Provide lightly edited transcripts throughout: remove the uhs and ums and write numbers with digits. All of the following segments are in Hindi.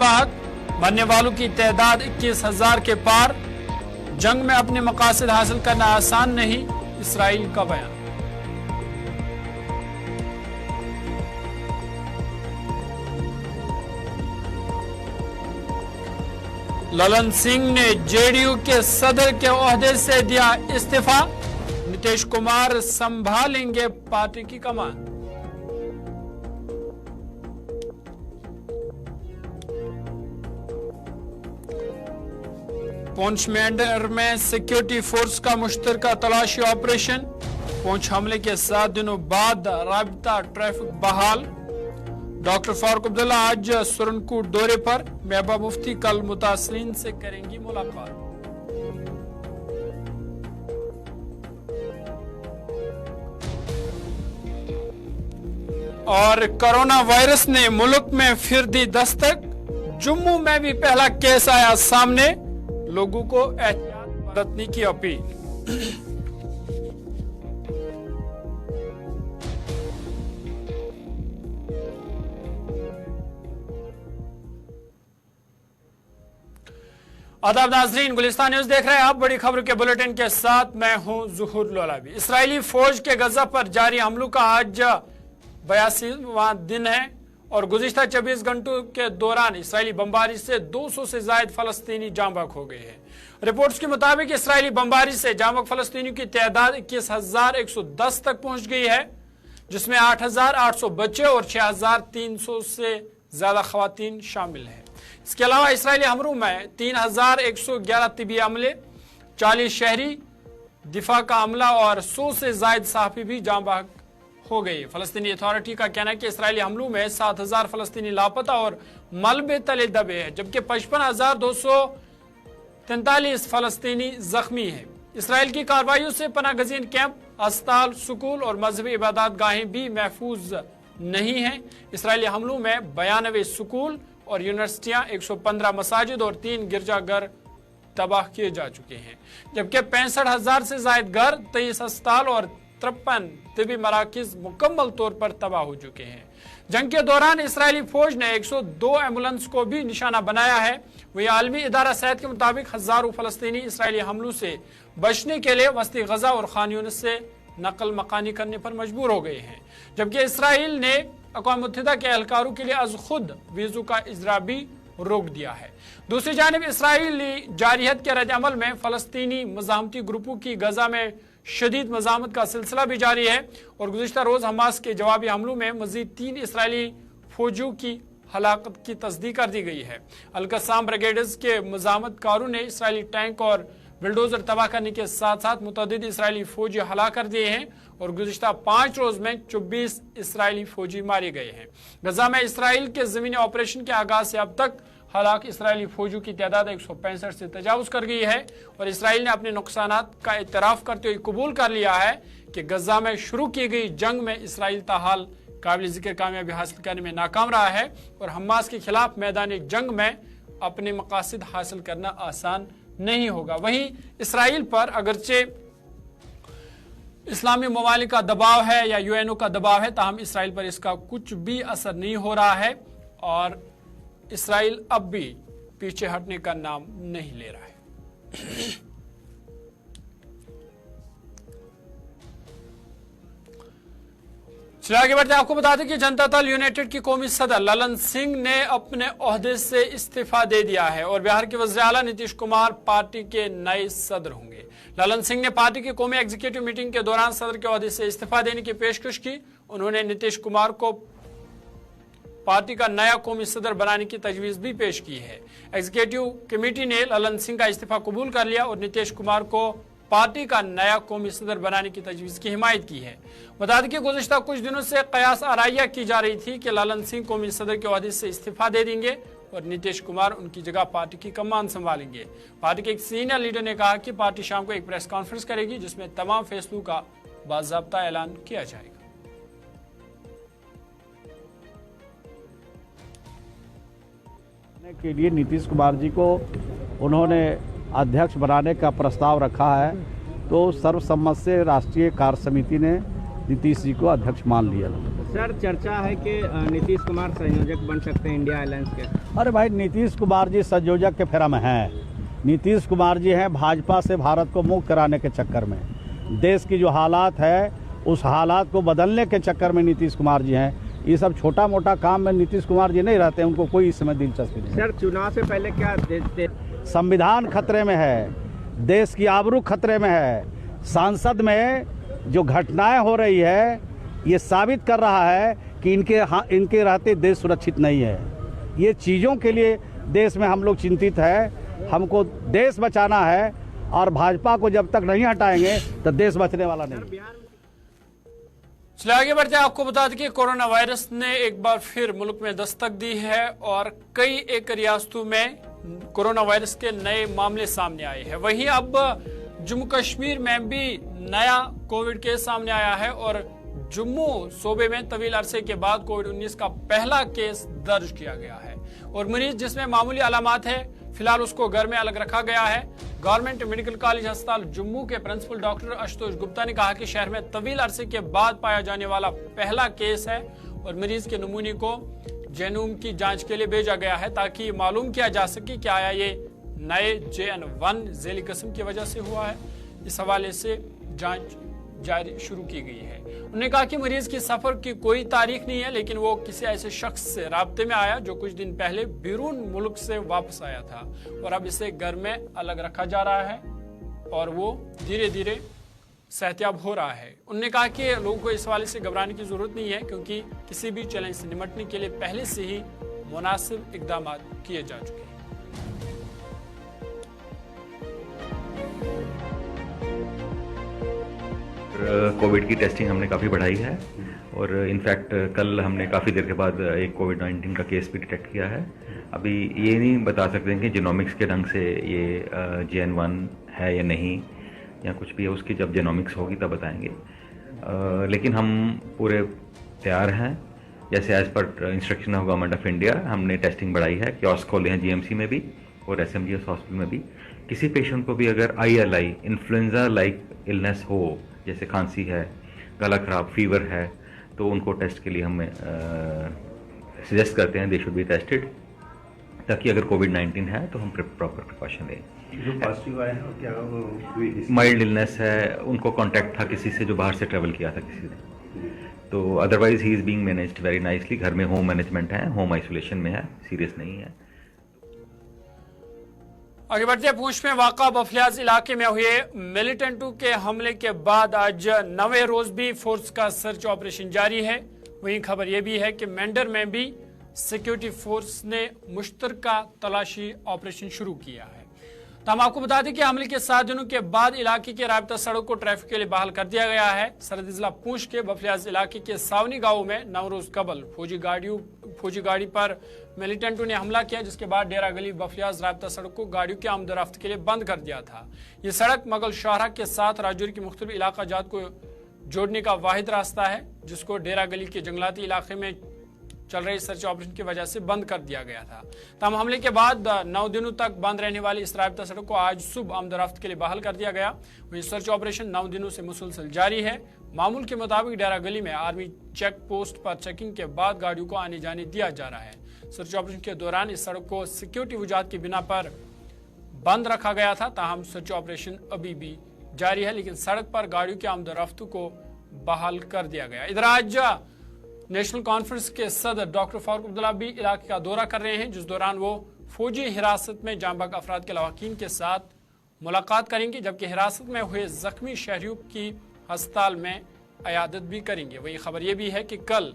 हताहत, मरने वालों की तादाद 21,000 के पार। जंग में अपने मकासद हासिल करना आसान नहीं, इसराइल का बयान। ललन सिंह ने जेडीयू के सदर के ओहदे से दिया इस्तीफा, नीतीश कुमार संभालेंगे पार्टी की कमान। पुंछ मेंढर में सिक्योरिटी फोर्स का मुश्तरका तलाशी ऑपरेशन, पुंछ हमले के 7 दिनों बाद राबता ट्रैफिक बहाल। डॉक्टर फारूक अब्दुल्ला आज सुरनकोट दौरे पर, महबूबा मुफ्ती कल मुतासरीन से करेंगी मुलाकात। और कोरोना वायरस ने मुल्क में फिर दी दस्तक, जम्मू में भी पहला केस आया सामने, लोगों को एहतियात बरतने की अपील। आदाब नाजरीन, गुलिस्तान न्यूज देख रहे हैं आप। बड़ी खबरों के बुलेटिन के साथ मैं हूं जुहूर लोलावी। इसराइली फौज के गजा पर जारी हमलों का आज 82वां दिन है और गुज़िश्ता 24 घंटों के दौरान इसराइली बमबारी से 200 से ज्यादा फलस्तीनी जाँ बहक हो गए हैं। रिपोर्ट्स के मुताबिक इसराइली बमबारी से जाँ बहक फलस्तीनियों की तादाद 21,110 तक पहुंच गई है, जिसमें 8,800 बच्चे और 6,300 से ज्यादा खवातीन शामिल हैं। इसके अलावा इसराइली हमलों में 3,111 तिबी अमले, 40 शहरी दिफा का अमला और 100 से ज्यादा सहाफी भी जाँ बहक हो गई। फलस्तीनी अथॉरिटी का कहना है कि इसराइली हमलों में 7,000 फलस्तीनी लापता और मलबे तले दबे हैं, जबकि 55,243 फलस्तीनी जख्मी हैं। इसराइल की कार्रवाइयों से पनागजीन कैंप, अस्पताल, स्कूल और मजहबी इबादत गाहें भी महफूज नहीं हैं। इसराइली हमलों में 92 स्कूल और यूनिवर्सिटियां, 115 मसाजिद और 3 गिरजाघर तबाह किए जा चुके हैं, जबकि 65,000 से ज्यादा घर, 23 अस्पताल और 53 तिबी मराकिज मुकम्मल तौर पर तबाह हो चुके हैं। जंग के दौरान इसराइली फौज ने 102 एम्बुलेंस को भी निशाना बनाया है। वही आलमी इदारा सेहत के मुताबिक हजारों फलस्तीनी इसराइली हमलों से बचने के लिए वस्ती गजा और खान यूनिस से नकल मकानी करने पर मजबूर हो गए हैं, जबकि इसराइल ने अक़वाम मुत्तहिदा के एहलकारों के लिए अज खुद वीज़ों का इजरा भी रोक दिया है। दूसरी जानिब इसराइली जारियत के रद्द-ए-अमल में फलस्तीनी मज़ाहमती ग्रुपों की गजा में शदीद मज़ामत का सिलसिला भी जारी है और गुज़िश्ता रोज हमास के जवाबी हमलों में मजीद 3 इसराइली फौजियों की हलाकत की तस्दीक कर दी गई है। अल-कस्साम ब्रिगेड्स के मज़ामतकारों ने इसराइली टैंक और बिल्डोजर तबाह करने के साथ साथ मुतअद्दिद इसराइली फौजी हलाक कर दिए हैं और गुज़िश्ता 5 रोज में 24 इसराइली फौजी मारे गए हैं। गजा में इसराइल के ज़मीनी ऑपरेशन के आगाज से अब तक हालांकि इसराइली फौजियों की तादाद 165 से तजावुज कर गई है और इसराइल ने अपने नुकसानात का इतराफ करते हुए कबूल कर लिया है कि गजा में शुरू की गई जंग में इसराइल ताहाल काबिल जिक्र कामयाबी हासिल करने में नाकाम रहा है और हमास के खिलाफ मैदान जंग में अपने मकासद हासिल करना आसान नहीं होगा। वहीं इसराइल पर अगरचे इस्लामी ममालिक का दबाव है या यूएनओ का दबाव है, ताहम इसराइल पर इसका कुछ भी असर नहीं हो रहा है और इसराइल अब भी पीछे हटने का नाम नहीं ले रहा है। चलिए आगे बढ़ते, आपको बता दें कि जनता दल यूनाइटेड की कौमी सदर ललन सिंह ने अपने ओहदे से इस्तीफा दे दिया है और बिहार के वज़ीर आला नीतीश कुमार पार्टी के नए सदर होंगे। ललन सिंह ने पार्टी की कौमी एग्जीक्यूटिव मीटिंग के दौरान सदर के ओहदे से इस्तीफा देने की पेशकश की। उन्होंने नीतीश कुमार को पार्टी का नया कौमी सदर बनाने की तजवीज भी पेश की है। एग्जीक्यूटिव कमेटी ने ललन सिंह का इस्तीफा कबूल कर लिया और नीतीश कुमार को पार्टी का नया कौमी सदर बनाने की तजवीज की हिमायत की है। बता दें कि गुज़िश्ता कुछ दिनों से कयास आराइया की जा रही थी कि ललन सिंह कौमी सदर के ओहदे से इस्तीफा दे देंगे और नीतीश कुमार उनकी जगह पार्टी की कमान संभालेंगे। पार्टी के एक सीनियर लीडर ने कहा कि पार्टी शाम को एक प्रेस कॉन्फ्रेंस करेगी जिसमें तमाम फैसलों का बाज़ाब्ता ऐलान किया जाएगा। के लिए नीतीश कुमार जी को उन्होंने अध्यक्ष बनाने का प्रस्ताव रखा है, तो सर्वसम्मत से राष्ट्रीय कार्य समिति ने नीतीश जी को अध्यक्ष मान लिया। सर, चर्चा है कि नीतीश कुमार संयोजक बन सकते हैं इंडिया अलायंस के। अरे भाई, नीतीश कुमार जी संयोजक के फेरा में हैं। नीतीश कुमार जी हैं भाजपा से भारत को मुक्त कराने के चक्कर में, देश की जो हालात है उस हालात को बदलने के चक्कर में नीतीश कुमार जी हैं। ये सब छोटा मोटा काम में नीतीश कुमार जी नहीं रहते, उनको कोई इस समय दिलचस्पी नहीं। सर, चुनाव से पहले क्या संविधान खतरे में है, देश की आबरू खतरे में है। संसद में जो घटनाएं हो रही है ये साबित कर रहा है कि इनके रहते देश सुरक्षित नहीं है। ये चीज़ों के लिए देश में हम लोग चिंतित है। हमको देश बचाना है और भाजपा को जब तक नहीं हटाएंगे तो देश बचने वाला नहीं। चलिए आगे बढ़ते हैं। आपको बता दें कि कोरोना वायरस ने एक बार फिर मुल्क में दस्तक दी है और कई एक रियासतों में कोरोना वायरस के नए मामले सामने आए हैं। वहीं अब जम्मू कश्मीर में भी नया कोविड केस सामने आया है और जम्मू सूबे में तवील अरसे के बाद कोविड-19 का पहला केस दर्ज किया गया है और मरीज जिसमें मामूली अलामत है फिलहाल उसको घर में अलग रखा गया है। गवर्नमेंट मेडिकल कॉलेज अस्पताल जम्मू के प्रिंसिपल डॉक्टर आशुतोष गुप्ता ने कहा कि शहर में तवील अरसे के बाद पाया जाने वाला पहला केस है और मरीज के नमूने को जेनोम की जांच के लिए भेजा गया है ताकि मालूम किया जा सके कि आया ये नए JN1 झेली किस्म की वजह से हुआ है। इस हवाले से जांच जारी शुरू की गई है। उन्होंने कहा कि मरीज की सफर की कोई तारीख नहीं है, लेकिन वो किसी ऐसे शख्स से राब्ते में आया जो कुछ दिन पहले बैरून मुल्क से वापस आया था और अब इसे घर में अलग रखा जा रहा है और वो धीरे धीरे सेहतियाब हो रहा है। उन्होंने कहा कि लोगों को इस हवाले से घबराने की जरूरत नहीं है क्योंकि किसी भी चैलेंज से निपटने के लिए पहले से ही मुनासिब इकदाम किए जा चुके हैं। कोविड की टेस्टिंग हमने काफ़ी बढ़ाई है और इनफैक्ट कल हमने काफ़ी देर के बाद एक कोविड-19 का केस भी डिटेक्ट किया है। अभी ये नहीं बता सकते कि जेनोमिक्स के ढंग से ये JN1 है या नहीं या कुछ भी है, उसकी जब जेनोमिक्स होगी तब बताएंगे। लेकिन हम पूरे तैयार हैं। जैसे as per instruction of government of India हमने टेस्टिंग बढ़ाई है, कियोस्क खोले हैं GMC में भी और SMGS हॉस्पिटल में भी। किसी पेशेंट को भी अगर ILI इन्फ्लुएंजा लाइक इलनेस हो, जैसे खांसी है, गला खराब, फीवर है, तो उनको टेस्ट के लिए हमें सजेस्ट करते हैं दे शुड बी टेस्टेड, ताकि अगर कोविड-19 है तो हम प्रॉपर प्रिकॉशन लें। जो पॉजिटिव आए हैं क्या वो माइल्ड इलनेस है, उनको कांटेक्ट था किसी से जो बाहर से ट्रैवल किया था किसी ने, तो otherwise he is being managed very nicely. घर में होम मैनेजमेंट है, होम आइसोलेशन में है, सीरियस नहीं है। आगे बढ़ते हैं। पूंछ में वाक़ा बफलियाज इलाके में हुए मिलिटेंटों के हमले के बाद आज 9वें रोज भी फोर्स का सर्च ऑपरेशन जारी है। वहीं खबर यह भी है कि मेंढर में भी सिक्योरिटी फोर्स ने मुश्तरका तलाशी ऑपरेशन शुरू किया है। तो हम आपको बता दें कि हमले के 7 दिनों के बाद इलाके के राबता सड़क को ट्रैफिक के लिए बहाल कर दिया गया है। सरहदी जिला पूंछ के बफलियाज इलाके के सावनी गांव में 9 रोज कबल फौजी गाड़ी पर मिलिटेंटों ने हमला किया, जिसके बाद डेरा गली बफलियाज राबता सड़क को गाड़ियों की आमदोरफ्त के लिए बंद कर दिया था। ये सड़क मुगल शाहरा के साथ राजौरी के मुख्तलिफ इलाका जात को जोड़ने का वाहिद रास्ता है, जिसको डेरा गली के जंगलाती इलाके में चल रहे सर्च ऑपरेशन की वजह से बंद कर दिया गया था। तमाम हमले के बाद 9 दिनों तक बंद रहने वाली इस राबता सड़क को आज सुबह आमदोरफ्त के लिए बहाल कर दिया गया। वहीं सर्च ऑपरेशन 9 दिनों से मुसलसल जारी है। मामूल के मुताबिक डेरा गली में आर्मी चेक पोस्ट पर चेकिंग के बाद गाड़ियों को आने जाने दिया जा रहा है। सर्च ऑपरेशन के दौरान इस सड़क को सिक्योरिटी वजूहात की बिना पर बंद रखा गया था। ताहम सर्च ऑपरेशन अभी भी जारी है, लेकिन सड़क पर गाड़ियों की आमदोरफ्त को बहाल कर दिया गया। इधर आज नेशनल कॉन्फ्रेंस के सदर डॉक्टर फारूक अब्दुल्ला भी इलाके का दौरा कर रहे हैं, जिस दौरान वो फौजी हिरासत में जांबाग अफराद के लवाकीन के साथ मुलाकात करेंगे, जबकि हिरासत में हुए जख्मी शहरियों की अस्पताल में अयादत भी करेंगे। वही खबर यह भी है कि कल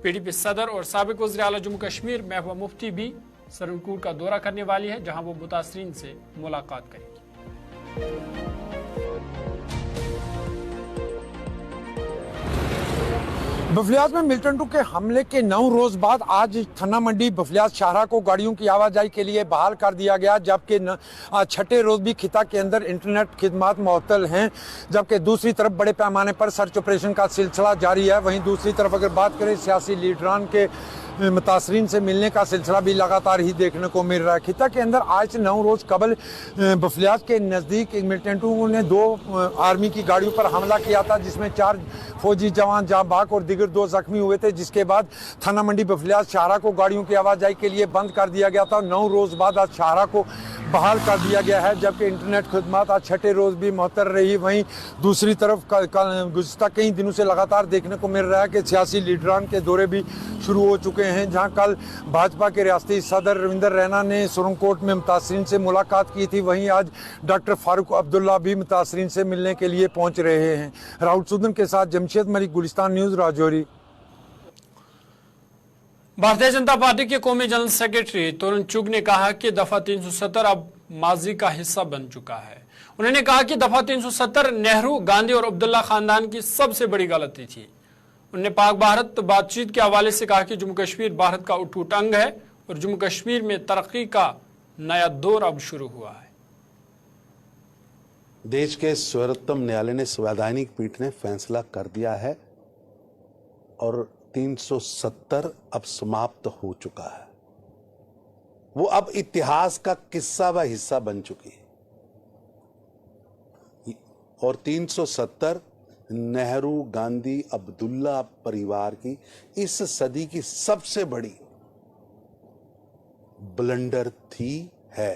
PDP सदर और साबिक वज़ीर आला जम्मू कश्मीर महबूबा मुफ्ती भी सरनकूर का दौरा करने वाली है, जहां वो मुतासरीन से मुलाकात करेंगी। बफलियाज में मिलिटेंटों के हमले के 9 रोज बाद आज थन्ना मंडी बफलियाज शाहरा को गाड़ियों की आवाजाही के लिए बहाल कर दिया गया, जबकि 6ठे रोज भी खिता के अंदर इंटरनेट खिदमात मुअत्तल हैं। जबकि दूसरी तरफ बड़े पैमाने पर सर्च ऑपरेशन का सिलसिला जारी है। वहीं दूसरी तरफ अगर बात करें सियासी लीडरान के मुतासरीन से मिलने का सिलसिला भी लगातार ही देखने को मिल रहा है। खिता के अंदर आज से 9 रोज़ कबल बफलियाज के नज़दीक मिलिटेंटों ने 2 आर्मी की गाड़ियों पर हमला किया था, जिसमें 4 फौजी जवान जाँ बाग और दीगर 2 जख्मी हुए थे, जिसके बाद थाना मंडी बफलियाज शाहरा को गाड़ियों की आवाजाही के लिए बंद कर दिया गया था। 9 रोज़ बाद आज शाहरा को बहाल कर दिया गया है, जबकि इंटरनेट खदमात आज छठे रोज़ भी मुअत्तल रही। वहीं दूसरी तरफ गुज़िश्ता कई दिनों से लगातार देखने को मिल रहा है कि सियासी लीडरान के दौरे भी शुरू हो चुके हैं, जहां कल भाजपा के रियासती सदर रविंदर रैना ने सुरंगकोट में मुतासरीन से मुलाकात की थी, वहीं आज डॉक्टर फारूक अब्दुल्ला भी मुतासरीन से मिलने के लिए पहुंच रहे हैं। राहुल सूदन के साथ जमशेद मलिक, गुलिस्तान न्यूज़, राजौरी। भारतीय जनता पार्टी के कौमी जनरल सेक्रेटरी तरुण चुग ने कहा कि दफा 370 अब माजी का हिस्सा बन चुका है। उन्होंने कहा कि दफा 370 नेहरू, गांधी और अब्दुल्ला खानदान की सबसे बड़ी गलती थी। उन्होंने पाक भारत बातचीत के हवाले से कहा कि जम्मू कश्मीर भारत का अटूट अंग है और जम्मू कश्मीर में तरक्की का नया दौर अब शुरू हुआ है। देश के सर्वोच्चतम न्यायालय ने, संवैधानिक पीठ ने फैसला कर दिया है और 370 अब समाप्त हो चुका है। वो अब इतिहास का किस्सा व हिस्सा बन चुकी है और 370 नेहरू, गांधी, अब्दुल्ला परिवार की इस सदी की सबसे बड़ी ब्लंडर थी है।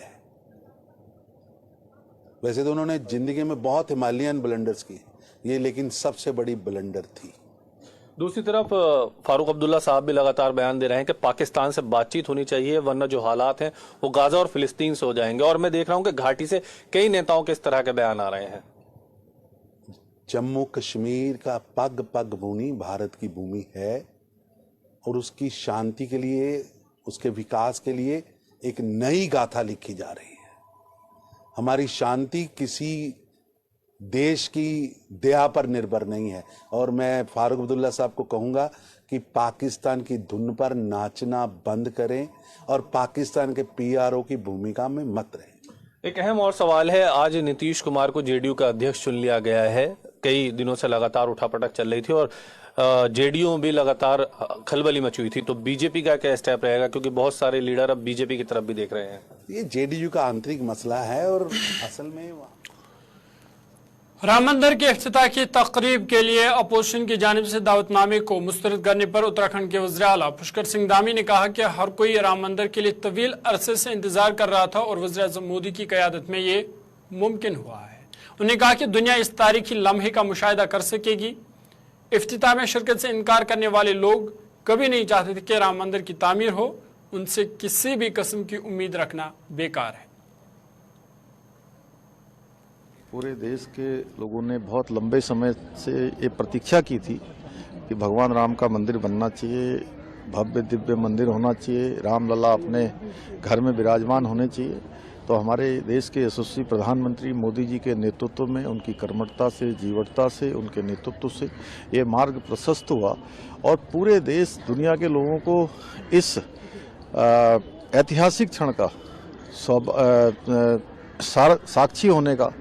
वैसे तो उन्होंने जिंदगी में बहुत हिमालयन ब्लंडर्स की, ये लेकिन सबसे बड़ी ब्लंडर थी। दूसरी तरफ फारूक अब्दुल्ला साहब भी लगातार बयान दे रहे हैं कि पाकिस्तान से बातचीत होनी चाहिए, वरना जो हालात हैं वो गाजा और फिलिस्तीन से हो जाएंगे। और मैं देख रहा हूं कि घाटी से कई नेताओं के इस तरह के बयान आ रहे हैं। जम्मू कश्मीर का पग पग भूमि भारत की भूमि है और उसकी शांति के लिए, उसके विकास के लिए एक नई गाथा लिखी जा रही है। हमारी शांति किसी देश की दया पर निर्भर नहीं है और मैं फारूक अब्दुल्ला साहब को कहूंगा कि पाकिस्तान की धुन पर नाचना बंद करें और पाकिस्तान के पीआरओ की भूमिका में मत रहें। एक अहम और सवाल है, आज नीतीश कुमार को जेडीयू का अध्यक्ष चुन लिया गया है। कई दिनों से लगातार उठापटक चल रही थी और जेडीयू भी लगातार खलबली मची हुई थी, तो बीजेपी का क्या स्टेप रहेगा, क्योंकि बहुत सारे लीडर अब बीजेपी की तरफ भी देख रहे हैं। ये जेडीयू का आंतरिक मसला है और असल में राम मंदिर के इफ्तिताह की तकरीब के लिए अपोजिशन की जानिब से दावतनामे को मुस्तरद करने पर उत्तराखंड के वज़ीर आला पुष्कर सिंह धामी ने कहा कि हर कोई राम मंदिर के लिए तवील अरसे से इंतजार कर रहा था और वज़ीर आज़म मोदी की क़यादत में ये मुमकिन हुआ है। उन्होंने कहा कि दुनिया इस तारीखी लम्हे का मुशाहिदा कर सकेगी। इफ्तिताह में शिरकत से इनकार करने वाले लोग कभी नहीं चाहते थे कि राम मंदिर की तामीर हो, उनसे किसी भी किस्म की उम्मीद रखना बेकार है। पूरे देश के लोगों ने बहुत लंबे समय से ये प्रतीक्षा की थी कि भगवान राम का मंदिर बनना चाहिए, भव्य दिव्य मंदिर होना चाहिए, रामलला अपने घर में विराजमान होने चाहिए। तो हमारे देश के यशस्वी प्रधानमंत्री मोदी जी के नेतृत्व में, उनकी कर्मठता से, जीवटता से, उनके नेतृत्व से ये मार्ग प्रशस्त हुआ और पूरे देश दुनिया के लोगों को इस ऐतिहासिक क्षण का साक्षी होने का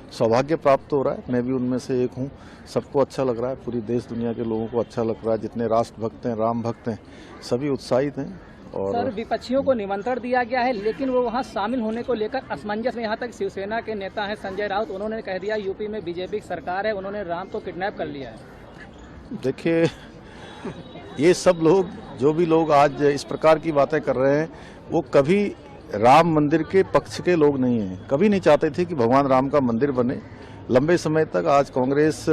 सौभाग्य प्राप्त हो रहा है। मैं भी उनमें से एक हूँ। सबको अच्छा लग रहा है, पूरी देश दुनिया के लोगों को अच्छा लग रहा है। जितने राष्ट्र भक्त हैं, राम भक्त हैं, सभी उत्साहित हैं। और सर, विपक्षियों को निमंत्रण दिया गया है, लेकिन वो वहाँ शामिल होने को लेकर असमंजस में, यहाँ तक शिवसेना के नेता हैं संजय राउत, उन्होंने कह दिया यूपी में बीजेपी की सरकार है, उन्होंने राम को किडनैप कर लिया है। देखिए, ये सब लोग, जो भी लोग आज इस प्रकार की बातें कर रहे हैं, वो कभी राम मंदिर के पक्ष के लोग नहीं हैं। कभी नहीं चाहते थे कि भगवान राम का मंदिर बने। लंबे समय तक आज कांग्रेस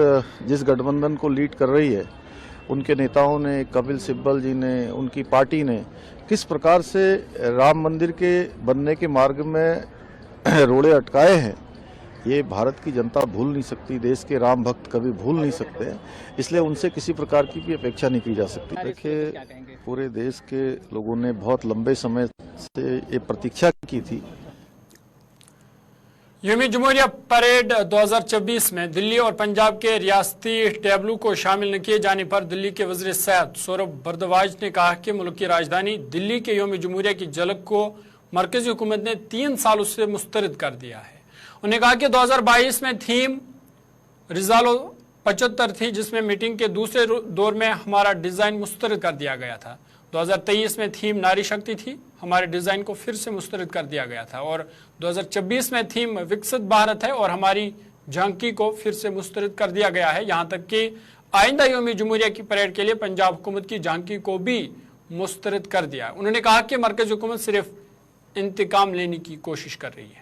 जिस गठबंधन को लीड कर रही है, उनके नेताओं ने, कपिल सिब्बल जी ने, उनकी पार्टी ने किस प्रकार से राम मंदिर के बनने के मार्ग में रोड़े अटकाए हैं, ये भारत की जनता भूल नहीं सकती, देश के राम भक्त कभी भूल नहीं सकते। इसलिए उनसे किसी प्रकार की भी अपेक्षा नहीं की जा सकती। देखिए, पूरे देश के लोगों ने बहुत लंबे समय से ये प्रतीक्षा की थी। यौम जमहूरिया परेड 2024 में दिल्ली और पंजाब के रियासती टेबलू को शामिल न किए जाने पर दिल्ली के वज़ीर सेहत सौरभ भारद्वाज ने कहा कि मुल्क की राजधानी दिल्ली के यौम जमहूरिया की झलक को मरकजी हुकूमत ने 3 सालों से मुस्तरद कर दिया है। उन्होंने कहा कि 2022 में थीम रिजालो 75 थी, जिसमें मीटिंग के दूसरे दौर में हमारा डिज़ाइन मुस्तरद कर दिया गया था। 2023 में थीम नारी शक्ति थी, हमारे डिजाइन को फिर से मुस्तरद कर दिया गया था। और 2026 में थीम विकसित भारत है और हमारी झांकी को फिर से मुस्तरद कर दिया गया है। यहाँ तक कि आइंदा यौम जमहूरिया की परेड के लिए पंजाब हुकूमत की झांकी को भी मुस्तरद कर दिया। उन्होंने कहा कि मरकज़ी हुकूमत सिर्फ इंतकाम लेने की कोशिश कर रही है।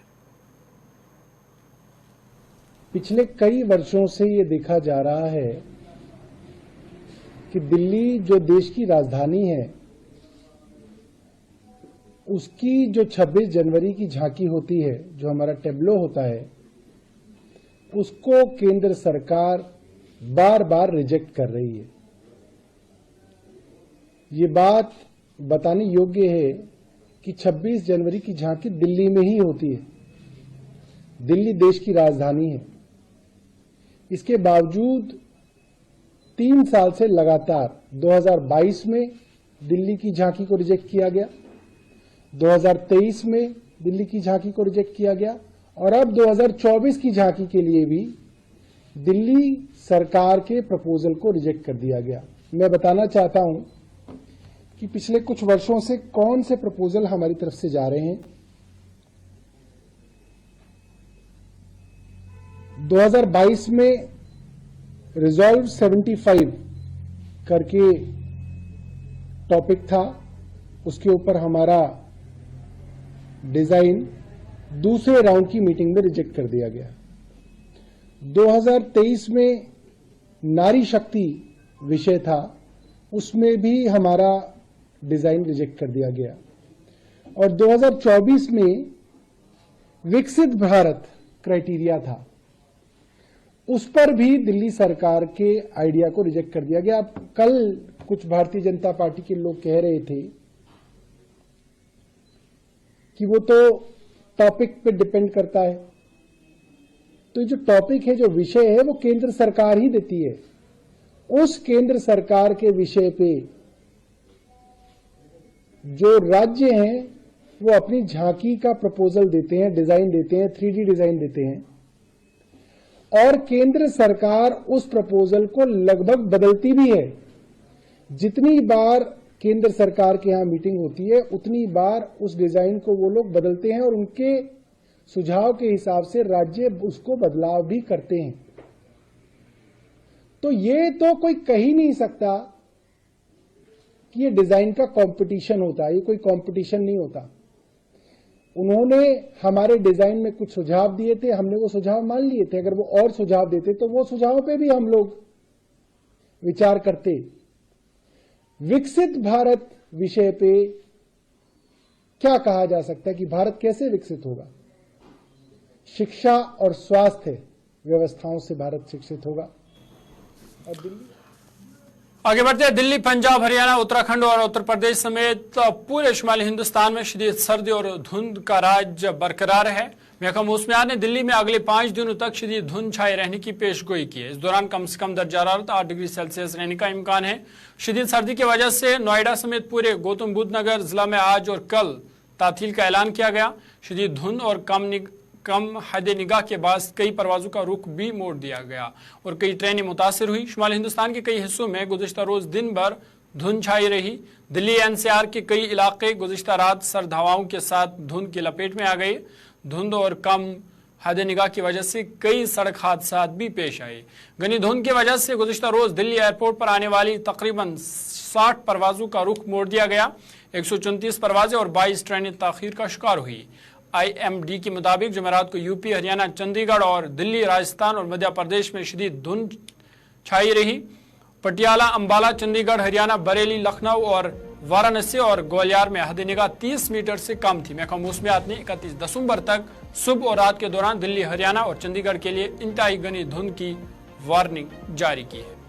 पिछले कई वर्षों से ये देखा जा रहा है कि दिल्ली जो देश की राजधानी है, उसकी जो 26 जनवरी की झांकी होती है, जो हमारा टेब्लो होता है, उसको केंद्र सरकार बार बार रिजेक्ट कर रही है। ये बात बताने योग्य है कि 26 जनवरी की झांकी दिल्ली में ही होती है। दिल्ली देश की राजधानी है। इसके बावजूद 3 साल से लगातार 2022 में दिल्ली की झांकी को रिजेक्ट किया गया, 2023 में दिल्ली की झांकी को रिजेक्ट किया गया और अब 2024 की झांकी के लिए भी दिल्ली सरकार के प्रपोजल को रिजेक्ट कर दिया गया। मैं बताना चाहता हूं कि पिछले कुछ वर्षों से कौन से प्रपोजल हमारी तरफ से जा रहे हैं। 2022 में रिजॉल्व 75 करके टॉपिक था, उसके ऊपर हमारा डिजाइन दूसरे राउंड की मीटिंग में रिजेक्ट कर दिया गया। 2023 में नारी शक्ति विषय था, उसमें भी हमारा डिजाइन रिजेक्ट कर दिया गया और 2024 में विकसित भारत क्राइटेरिया था, उस पर भी दिल्ली सरकार के आइडिया को रिजेक्ट कर दिया गया। अब कल कुछ भारतीय जनता पार्टी के लोग कह रहे थे कि वो तो टॉपिक पे डिपेंड करता है, तो जो टॉपिक है, जो विषय है, वो केंद्र सरकार ही देती है। उस केंद्र सरकार के विषय पे जो राज्य हैं वो अपनी झांकी का प्रपोजल देते हैं, डिजाइन देते हैं, 3D डिजाइन देते हैं और केंद्र सरकार उस प्रपोजल को लगभग बदलती भी है। जितनी बार केंद्र सरकार के यहां मीटिंग होती है, उतनी बार उस डिजाइन को वो लोग बदलते हैं और उनके सुझाव के हिसाब से राज्य उसको बदलाव भी करते हैं। तो ये तो कोई कह ही नहीं सकता कि ये डिजाइन का कंपटीशन होता है। ये कोई कंपटीशन नहीं होता। उन्होंने हमारे डिजाइन में कुछ सुझाव दिए थे, हमने वो सुझाव मान लिए थे। अगर वो और सुझाव देते तो वो सुझाव पे भी हम लोग विचार करते। विकसित भारत विषय पे क्या कहा जा सकता है कि भारत कैसे विकसित होगा? शिक्षा और स्वास्थ्य व्यवस्थाओं से भारत शिक्षित होगा। और दिल्ली आगे बढ़ते हैं। दिल्ली, पंजाब, हरियाणा, उत्तराखंड और उत्तर प्रदेश समेत पूरे शुमाली हिंदुस्तान में शदीद सर्दी और धुंध का राज बरकरार है। महकमा मौसमियात ने दिल्ली में अगले 5 दिनों तक शदीद धुंध छाए रहने की पेशगोई की है। इस दौरान कम से कम दर्जा हरारत 8 डिग्री सेल्सियस रहने का इम्कान है। शदीद सर्दी की वजह से नोएडा समेत पूरे गौतम बुद्ध नगर जिला में आज और कल तातील का ऐलान किया गया। शदीद धुंध और कम हद निगाह के बाद कई परवाजों का रुख भी मोड़ दिया गया और कई ट्रेनें मुतासिर हुई। शुमाली हिंदुस्तान के कई हिस्सों में गुज़िश्ता रोज दिन भर धुंध छाई रही। दिल्ली एनसीआर के कई इलाके गुज़िश्ता रात सर्द हवाओं के साथ धुंध की लपेट में आ गए। धुंध और कम हद निगाह की वजह से कई सड़क हादसा भी पेश आए। घनी धुंध की वजह से गुज़िश्ता रोज दिल्ली एयरपोर्ट पर आने वाली तकरीबन 60 परवाजों का रुख मोड़ दिया गया। 134 परवाजें और 22 ट्रेनें ताखीर का शिकार हुई। IMD के मुताबिक जुमेरात को यूपी, हरियाणा, चंडीगढ़ और दिल्ली, राजस्थान और मध्य प्रदेश में शदीद धुंध छाई रही। पटियाला, अंबाला, चंडीगढ़, हरियाणा, बरेली, लखनऊ और वाराणसी और ग्वालियर में हद निगाह 30 मीटर से कम थी। महकमा मौसमियात ने 31 दिसंबर तक सुबह और रात के दौरान दिल्ली, हरियाणा और चंडीगढ़ के लिए इंतहाई घनी धुंध की वार्निंग जारी की है।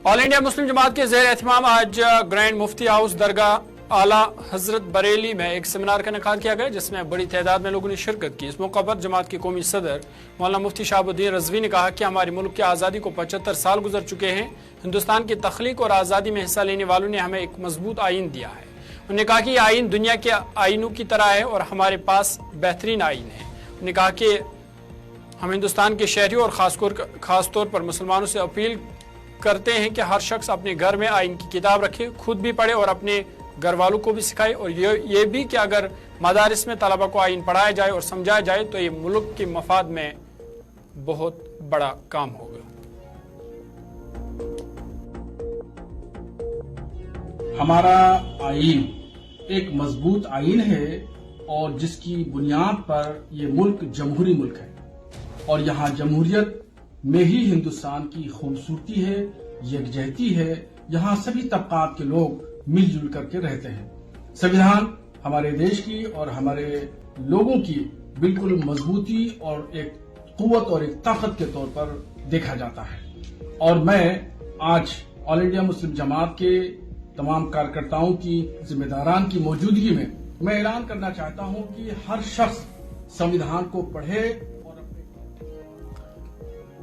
ऑल इंडिया मुस्लिम जमात के ज़ेर एहतमाम आज ग्रैंड मुफ्ती हाउस दरगाह आला हजरत बरेली में एक सेमिनार का इनेकाद किया गया, जिसमें बड़ी तादाद में लोगों ने शिरकत की। इस मौका पर जमात के कौमी सदर मौलाना मुफ्ती शहाबुद्दीन रजवी ने कहा कि हमारे मुल्क की आज़ादी को 75 साल गुजर चुके हैं। हिंदुस्तान की तख्लीक और आज़ादी में हिस्सा लेने वालों ने हमें एक मजबूत आइन दिया है। उन्होंने कहा कि यह आइन दुनिया के आइनों की तरह है और हमारे पास बेहतरीन आइन है। उन्होंने कहा कि हम हिंदुस्तान के शहरियों और खासतौर पर मुसलमानों से अपील करते हैं कि हर शख्स अपने घर में आइन की किताब रखे, खुद भी पढ़े और अपने घर वालों को भी सिखाए, और ये भी कि अगर मदारिस में तलबा को आइन पढ़ाया जाए और समझाया जाए तो ये मुल्क के मफाद में बहुत बड़ा काम होगा। हमारा आइन एक मजबूत आइन है और जिसकी बुनियाद पर ये मुल्क जमहूरी मुल्क है, और यहाँ जमहूरियत में ही हिंदुस्तान की खूबसूरती है, यकजहती है। यहाँ सभी तबकात के लोग मिलजुल करके रहते हैं। संविधान हमारे देश की और हमारे लोगों की बिल्कुल मजबूती और एक कुव्वत और एक ताकत के तौर पर देखा जाता है। और मैं आज ऑल इंडिया मुस्लिम जमात के तमाम कार्यकर्ताओं की, जिम्मेदारान की मौजूदगी में मैं ऐलान करना चाहता हूं कि हर शख्स संविधान को पढ़े।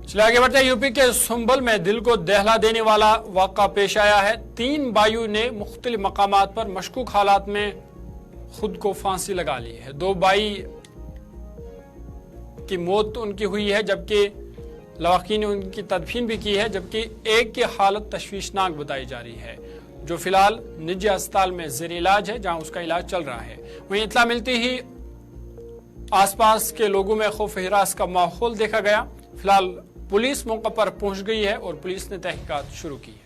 चलिए आगे बढ़ते हैं। यूपी के सुंबल में दिल को दहला देने वाला वाक़ा पेश आया है। 3 बायू ने मुख्तलिफ मकामात पर मशकूक हालात में खुद को फांसी लगा ली है। 2 बाई की मौत उनकी हुई है, जबकि लवाकी ने उनकी तदफीन भी की है, जबकि एक की हालत तशवीशनाक बताई जा रही है, जो फिलहाल निजी अस्पताल में ज़ेर इलाज है, जहां उसका इलाज चल रहा है। वहीं इत्तला मिलती ही आसपास के लोगों में खौफ हिरास का माहौल देखा गया। फिलहाल पुलिस मौके पर पहुंच गई है और पुलिस ने तहकीकात शुरू की है।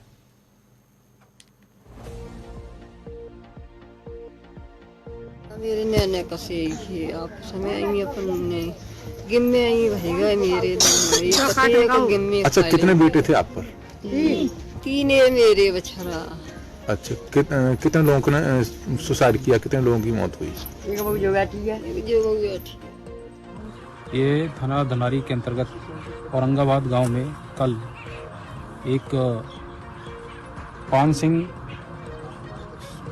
मेरे नैने कसे आप समय अपने गिम्मे भैया मेरे अच्छा, कितने बेटे थे आप पर? 3 है मेरे बछड़ा। अच्छा, कितने लोगों ने सुसाइड किया, कितने लोगों की मौत हुई? ये थाना धनारी के अंतर्गत औरंगाबाद गांव में कल एक पान सिंह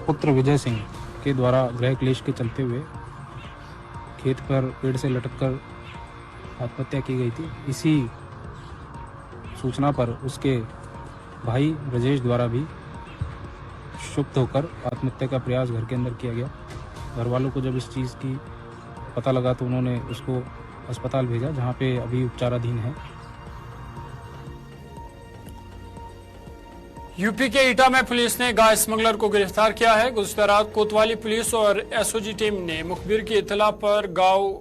पुत्र विजय सिंह के द्वारा गृह क्लेश के चलते हुए खेत पर पेड़ से लटककर आत्महत्या की गई थी। इसी सूचना पर उसके भाई ब्रजेश द्वारा भी क्षुब्ध होकर आत्महत्या का प्रयास घर के अंदर किया गया। घर वालों को जब इस चीज़ की पता लगा तो उन्होंने उसको अस्पताल भेजा, जहां पे अभी उपचाराधीन है। यूपी के ईटा में पुलिस ने गाय स्मगलर को गिरफ्तार किया है। गुज़श्ता रात कोतवाली पुलिस और एसओजी टीम ने मुखबिर की इत्तला पर गांव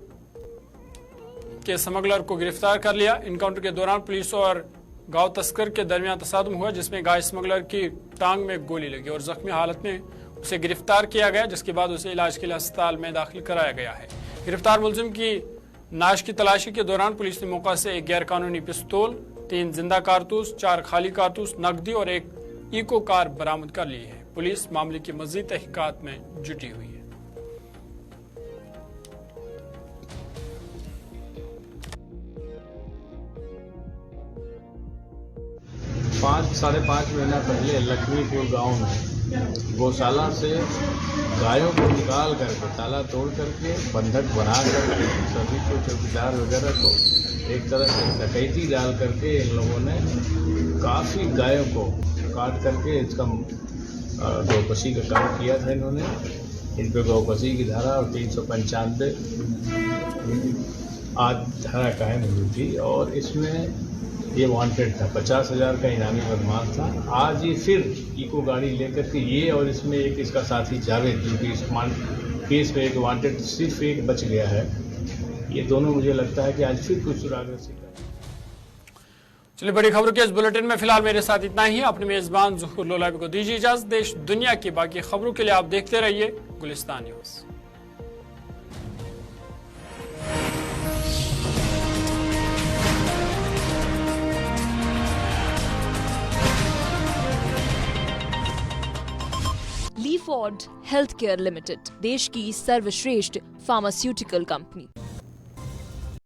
के स्मगलर को गिरफ्तार कर लिया। इनकाउंटर के दौरान पुलिस और गांव तस्कर के दरमियान तसादुम हुआ, जिसमें गाय स्मगलर की टांग में गोली लगी और जख्मी हालत में उसे गिरफ्तार किया गया, जिसके बाद उसे इलाज के लिए अस्पताल में दाखिल कराया गया है। गिरफ्तार मुलजिम की नाश की तलाशी के दौरान पुलिस ने मौका से एक गैर कानूनी पिस्तौल, 3 जिंदा कारतूस, 4 खाली कारतूस, नकदी और एक इको कार बरामद कर ली है। पुलिस मामले की मजीद तहकीकात में जुटी हुई है। 5-5.5 महीना पहले लक्ष्मीपुर गांव में गौशाला से गायों को निकाल करके ताला तोड़ करके बंधक बना करके सभी को चौकीदार वगैरह को एक तरह से डकैती डाल करके इन लोगों ने काफ़ी गायों को काट करके इसका गौकशी का काम किया था। इन्होंने इन पर गौकशी की धारा और 395 आज धारा कायम हुई थी और इसमें ये वांटेड था। 50,000 का इनामी बदमाश था। आज ये फिर इको गाड़ी लेकर के ये और इसमें एक इसका साथी जावेद, जो कि इस केस में एक वांटेड सिर्फ एक बच गया है, ये दोनों मुझे लगता है कि आज फिर कुछ सुराग। चलिए बड़ी खबरों के इस बुलेटिन में फिलहाल मेरे साथ इतना ही। अपने मेजबान ज़ुहूर लोलाबी को दीजिए इजाज़त। देश दुनिया की बाकी खबरों के लिए आप देखते रहिए Gulistan news. Leeford health care limited, देश की सर्वश्रेष्ठ फार्मास्यूटिकल कंपनी।